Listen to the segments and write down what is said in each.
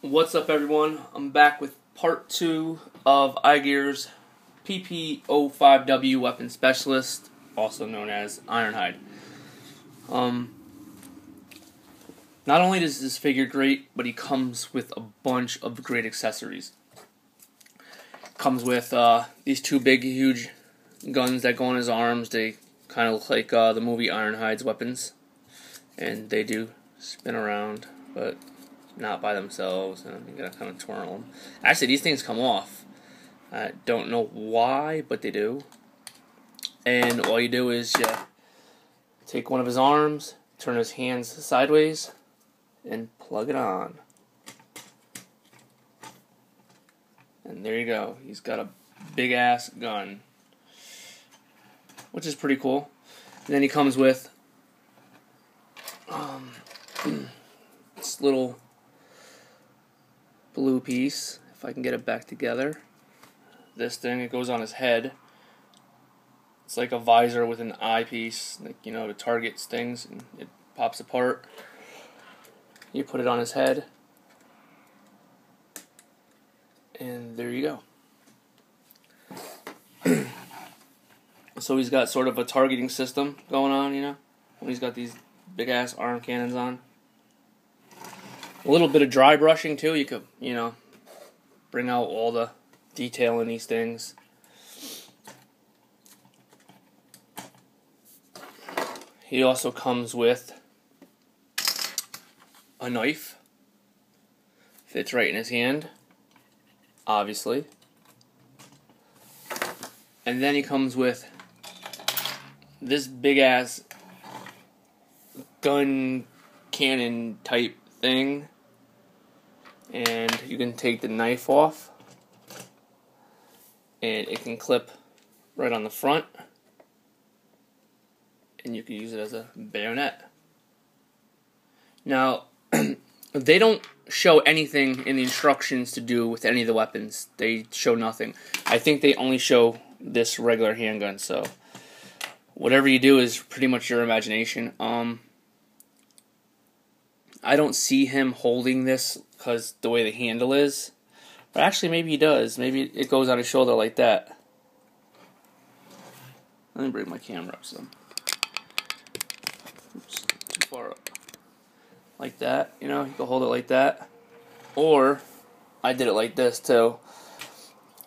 What's up, everyone? I'm back with part 2 of Igear's pp05w weapon specialist, also known as ironhide. Not only does this figure great, but he comes with a bunch of great accessories. Comes with these two big, huge guns that go on his arms. They kind of look like the movie Ironhide's weapons, and they do spin around, but not by themselves, and you gotta kind of twirl them. Actually, these things come off. I don't know why, but they do. And all you do is you take one of his arms, turn his hands sideways, and plug it on. And there you go. He's got a big ass gun, which is pretty cool. And then he comes with this little blue piece, if I can get it back together. This thing, it goes on his head. It's like a visor with an eyepiece, like, you know, to target things, and it pops apart. You put it on his head, and there you go. So he's got sort of a targeting system going on, you know, when he's got these big ass arm cannons on. A little bit of dry brushing too. You could, you know, bring out all the detail in these things. He also comes with a knife. Fits right in his hand, obviously. And then he comes with this big ass gun cannon type thing, and you can take the knife off, and it can clip right on the front, and you can use it as a bayonet. Now, they don't show anything in the instructions to do with any of the weapons. They show nothing. I think they only show this regular handgun, so whatever you do is pretty much your imagination. I don't see him holding this because the way the handle is. But actually, maybe he does. Maybe it goes on his shoulder like that. Let me bring my camera up some. Oops, too far up. Like that, you know, you can hold it like that. Or, I did it like this too.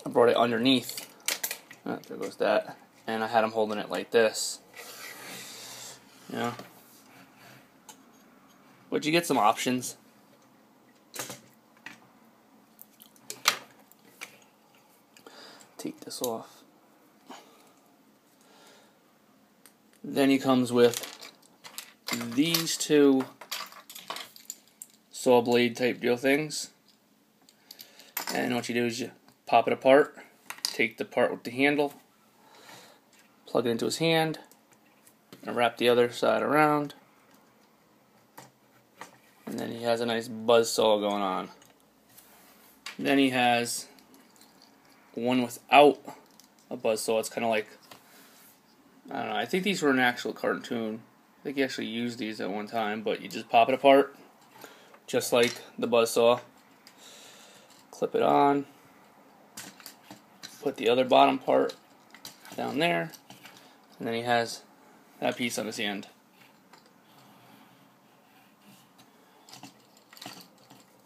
I brought it underneath. Oh, there goes that. And I had him holding it like this. You know. But you get some options. Take this off. Then he comes with these two saw blade type deal things. And what you do is you pop it apart, take the part with the handle, plug it into his hand, and wrap the other side around. And then he has a nice buzzsaw going on. Then he has one without a buzzsaw. It's kind of like, I don't know, I think these were an actual cartoon. I think he actually used these at one time, but you just pop it apart, just like the buzzsaw. Clip it on. Put the other bottom part down there. And then he has that piece on his hand.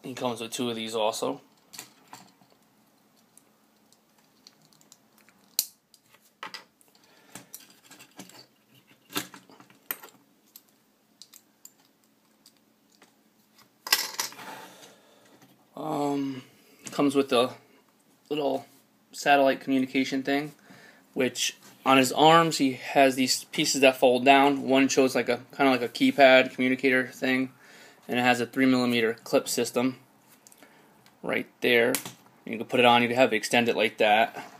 He comes with two of these also. Comes with a little satellite communication thing, which on his arms he has these pieces that fold down. One shows like a kind of like a keypad communicator thing, and it has a 3mm clip system right there. You can put it on, you can have it extend it like that,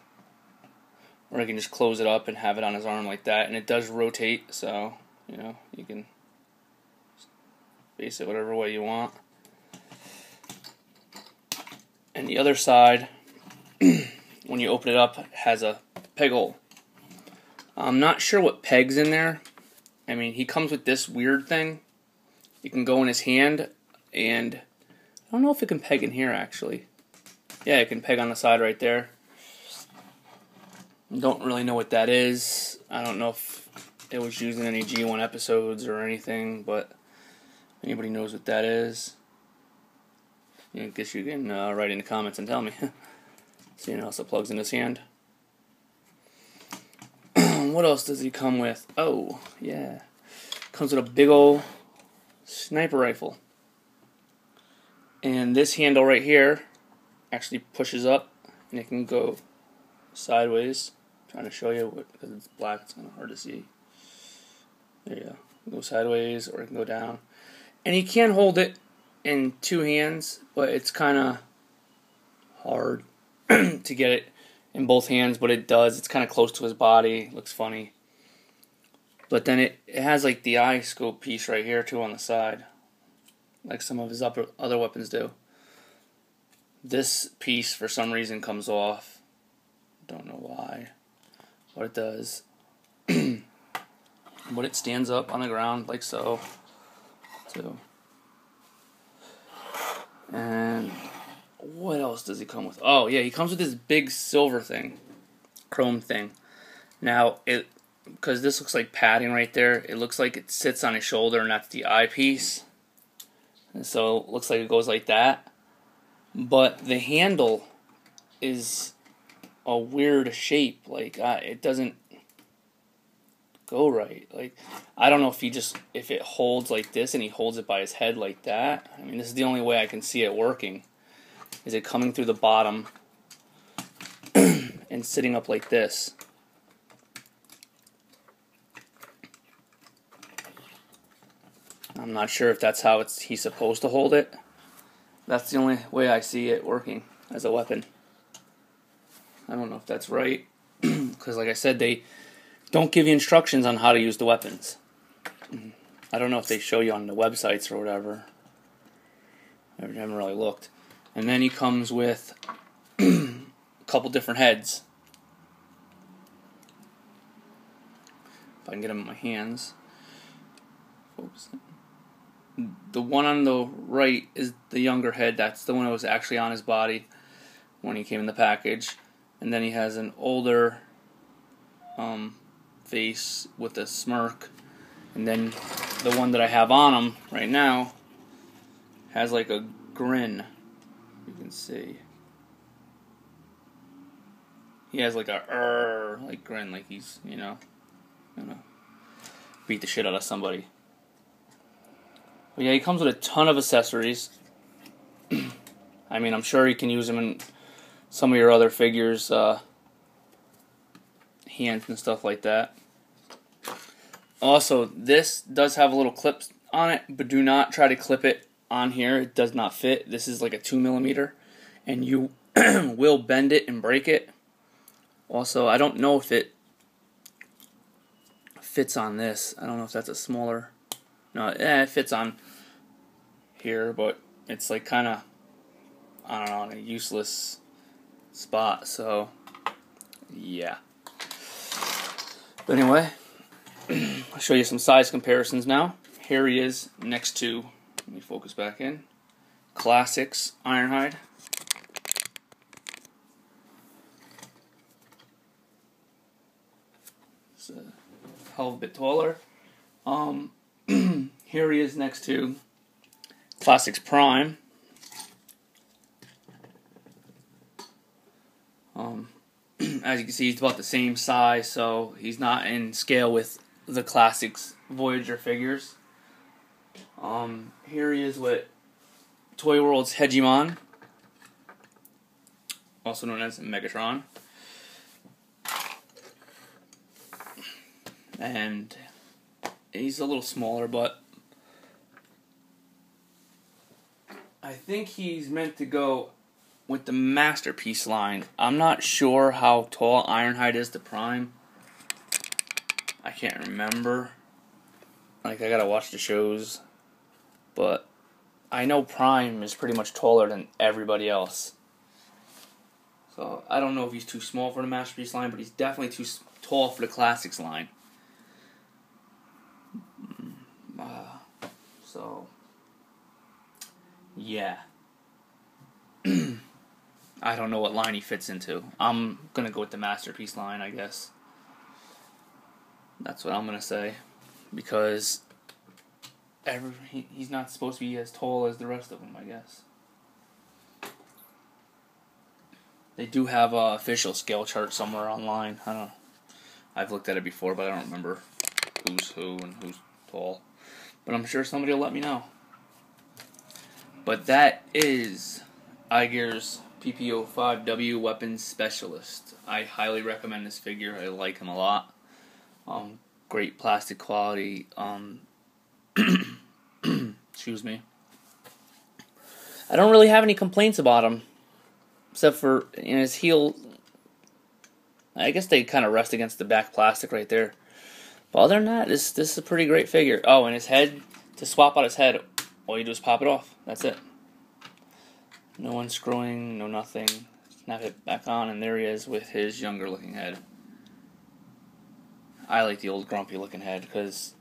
or you can just close it up and have it on his arm like that, and it does rotate, so you know, you can face it whatever way you want. And the other side, when you open it up, has a peg hole. I'm not sure what peg's in there. I mean, he comes with this weird thing. It can go in his hand, and I don't know if it can peg in here, actually. Yeah, it can peg on the side right there. Don't really know what that is. I don't know if it was used in any G1 episodes or anything, but if anybody knows what that is, I guess you can write in the comments and tell me. See how else it plugs in his hand. What else does he come with? Oh, yeah. Comes with a big old sniper rifle. And this handle right here actually pushes up, and it can go sideways. I'm trying to show you, because it's black, it's kind of hard to see. There you go. Go sideways, or it can go down. And you can hold it in two hands, but it's kind of hard to get it in both hands, but it does. It's kind of close to his body. Looks funny. But then it has like the eye scope piece right here too on the side, like some of his other weapons do. This piece for some reason comes off. Don't know why, but it does. But it stands up on the ground like so, too. And what else does he come with? Oh yeah, he comes with this big silver thing, chrome thing. Now because this looks like padding right there, it looks like it sits on his shoulder, and that's the eyepiece. And so it looks like it goes like that. But the handle is a weird shape. Like it doesn't go right. Like I don't know if it holds like this and he holds it by his head like that. I mean, this is the only way I can see it working. Is it coming through the bottom and sitting up like this? I'm not sure if that's how he's supposed to hold it. That's the only way I see it working as a weapon. I don't know if that's right, because like I said, they don't give you instructions on how to use the weapons. I don't know if they show you on the websites or whatever. I haven't really looked. And then he comes with a couple different heads. If I can get them in my hands. Focus. The one on the right is the younger head. That's the one that was actually on his body when he came in the package. And then he has an older face with a smirk. And then the one that I have on him right now has like a grin. You can see. He has like a like grin, like he's, gonna beat the shit out of somebody. But yeah, he comes with a ton of accessories. I mean, I'm sure you can use them in some of your other figures, hands and stuff like that. Also, this does have a little clip on it, but do not try to clip it on here. It does not fit. This is like a 2mm, and you will bend it and break it. Also, I don't know if it fits on this. I don't know if that's a smaller... No, it fits on here, but it's like kind of, I don't know, in a useless spot, so yeah. But anyway, I'll show you some size comparisons now. Here he is next to, let me focus back in, Classics Ironhide. It's a hell of a bit taller. Here he is next to Classics Prime. As you can see, he's about the same size, so he's not in scale with the Classics Voyager figures. Here he is with Toy World's Hegemon, also known as Megatron. And he's a little smaller, but I think he's meant to go with the Masterpiece line. I'm not sure how tall Ironhide is to Prime. I can't remember. Like, I gotta watch the shows. But I know Prime is pretty much taller than everybody else. So I don't know if he's too small for the Masterpiece line, but he's definitely too tall for the Classics line. So, yeah. I don't know what line he fits into. I'm going to go with the Masterpiece line, I guess. That's what I'm going to say. Because he's not supposed to be as tall as the rest of them, I guess. They do have an official scale chart somewhere online. I don't know. I've looked at it before, but I don't remember who's who and who's tall. But I'm sure somebody will let me know. But that is Igear's pp05w Weapons Specialist. I highly recommend this figure. I like him a lot. Great plastic quality. Excuse me. I don't really have any complaints about him, except for in his heel. I guess they kind of rest against the back plastic right there. But other than that, this is a pretty great figure. Oh, and his head, to swap out his head, all you do is pop it off. That's it. No unscrewing, no nothing. Snap it back on, and there he is with his younger looking head. I like the old grumpy looking head because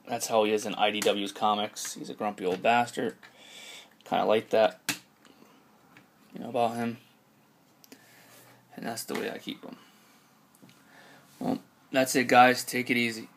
that's how he is in IDW's comics. He's a grumpy old bastard. Kind of like that, about him. And that's the way I keep him. Well, that's it, guys. Take it easy.